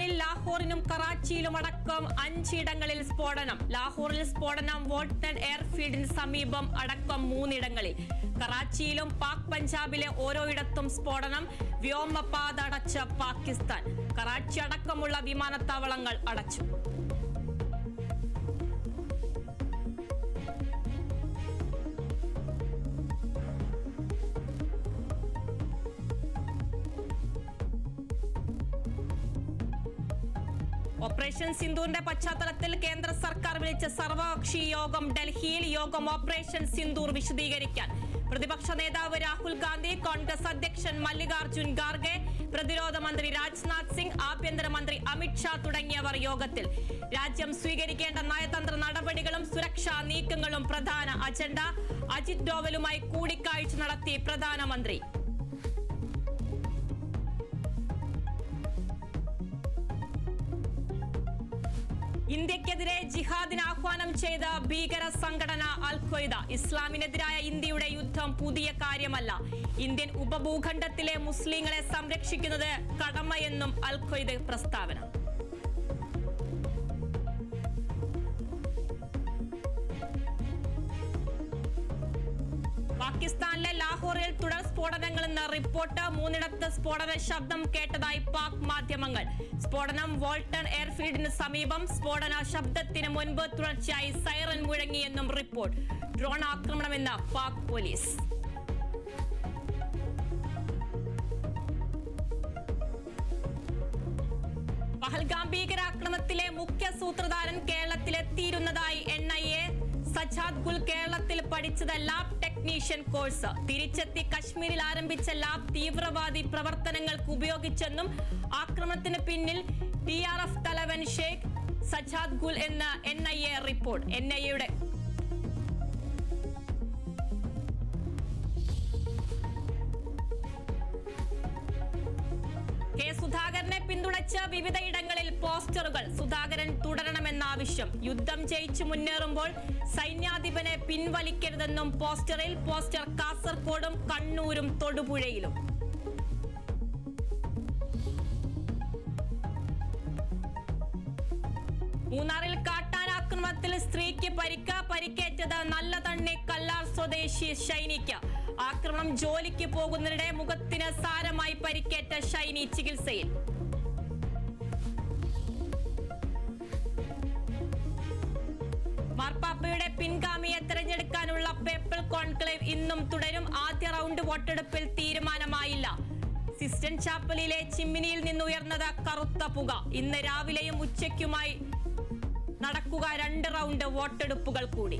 പാകിസ്ഥാനിൽ ലാഹോറിനും കറാച്ചിയിലും അടക്കം 5 ഇടങ്ങളിൽ സ്ഫോടനം. ലാഹോറിൽ സ്ഫോടനം, വോൾട്ടൺ എയർഫീൽഡിന് സമീപം അടക്കം 3 ഇടങ്ങളിൽ. കറാച്ചിയിലും പാക് പഞ്ചാബിലെ ഓരോയിടത്തും സ്ഫോടനം. വ്യോമപാത അടച്ച പാകിസ്ഥാൻ. കറാച്ചി അടക്കമുള്ള വിമാനത്താവളങ്ങൾ അടച്ചു. ഓപ്പറേഷൻ സിന്ദൂറിന്റെ പശ്ചാത്തലത്തിൽ കേന്ദ്ര സർക്കാർ വിളിച്ച സർവകക്ഷി യോഗം ഡൽഹിയിൽ. യോഗം ഓപ്പറേഷൻ സിന്ദൂർ വിശദീകരിക്കാൻ പ്രതിപക്ഷ നേതാവ് രാഹുൽ ഗാന്ധി, കോൺഗ്രസ് അധ്യക്ഷൻ മല്ലികാർജുൻ ഖാർഗെ, പ്രതിരോധ മന്ത്രി രാജ്നാഥ് സിംഗ്, ആഭ്യന്തരമന്ത്രി അമിത് ഷാ തുടങ്ങിയവർ യോഗത്തിൽ. രാജ്യം സ്വീകരിക്കേണ്ട നയതന്ത്ര നടപടികളും സുരക്ഷാ നീക്കങ്ങളും പ്രധാന അജണ്ട. അജിത് ഡോവലുമായി കൂടിക്കാഴ്ച നടത്തി പ്രധാനമന്ത്രി. ഇന്ത്യക്കെതിരെ ജിഹാദിന് ആഹ്വാനം ചെയ്ത ഭീകര സംഘടന അൽ-ഖ്വയ്ദ. ഇസ്ലാമിനെതിരായ ഇന്ത്യയുടെ യുദ്ധം പുതിയ കാര്യമല്ല. ഇന്ത്യൻ ഉപഭൂഖണ്ഡത്തിലെ മുസ്ലിങ്ങളെ സംരക്ഷിക്കുന്നത് കടമയെന്നും അൽ-ഖ്വയ്ദ പ്രസ്താവന. പാകിസ്ഥാനിലെ ലാഹോറിൽ തുടർ സ്ഫോടനങ്ങളെന്ന റിപ്പോർട്ട്. 3 സ്ഫോടന ശബ്ദം കേട്ടതായി പാക് മാധ്യമങ്ങൾ. സ്ഫോടനം വോൾട്ടൺ എയർഫീൽഡിന് സമീപം. സ്ഫോടന ശബ്ദത്തിന് മുൻപ് തുടർച്ചയായി സൈറൻ മുഴങ്ങിയെന്നും റിപ്പോർട്ട്. ഡ്രോൺ ആക്രമണമെന്ന് പാക് പോലീസ്. പഹൽഗാം ഭീകരാക്രമണത്തിലെ മുഖ്യ സൂത്രധാരൻ കേരളത്തിലെത്തിയിരുന്നതായി NIA. സജാദ് ഗുൽ കേരളത്തിൽ പഠിച്ചത് ലാബ് ടെക്നീഷ്യൻ കോഴ്സ്. തിരിച്ചെത്തി കശ്മീരിൽ ആരംഭിച്ച ലാബ് തീവ്രവാദി പ്രവർത്തനങ്ങൾക്ക് ഉപയോഗിച്ചെന്നും ആക്രമണത്തിന് പിന്നിൽ TRF തലവൻ ഷെയ്ഖ് സജാദ് ഗുൽ എന്ന് NIA റിപ്പോർട്ട്. NIAയുടെ സുധാകരനെ പിന്തുണച്ച് വിവിധയിടങ്ങളിൽ പോസ്റ്ററുകൾ. സുധാകരൻ തുടരണമെന്ന ആവശ്യം. യുദ്ധം ജയിച്ചു മുന്നേറുമ്പോൾ സൈന്യാധിപനെ പിൻവലിക്കരുതെന്നും പോസ്റ്ററിൽ. പോസ്റ്റർ കാസർഗോഡും കണ്ണൂരും തൊടുപുഴയിലും. മൂന്നാറിൽ കാട്ടാനാക്രമണത്തിൽ സ്ത്രീക്ക് പരിക്കേറ്റത് നല്ലതണ്ണി കല്ലാർ സ്വദേശി ഷൈനിക്ക്. ആക്രമണം ജോലിക്ക് പോകുന്നതിനിടെ മുഖത്തിന് സാരമായി പരിക്കേറ്റ ഷൈനി ചികിത്സയിൽ. മാർപ്പാപ്പയുടെ പിൻഗാമിയെ തെരഞ്ഞെടുക്കാനുള്ള പേപ്പൽ കോൺക്ലേവ് ഇന്നും തുടരും. ആദ്യ റൗണ്ട് വോട്ടെടുപ്പിൽ തീരുമാനമായില്ല. സിസ്റ്റൻ ചാപ്പലിലെ ചിമ്മിനിയിൽ നിന്നുയർന്നത് കറുത്ത പുക. ഇന്ന് രാവിലെയും ഉച്ചയ്ക്കുമായി നടക്കുക 2 റൗണ്ട് വോട്ടെടുപ്പുകൾ കൂടി.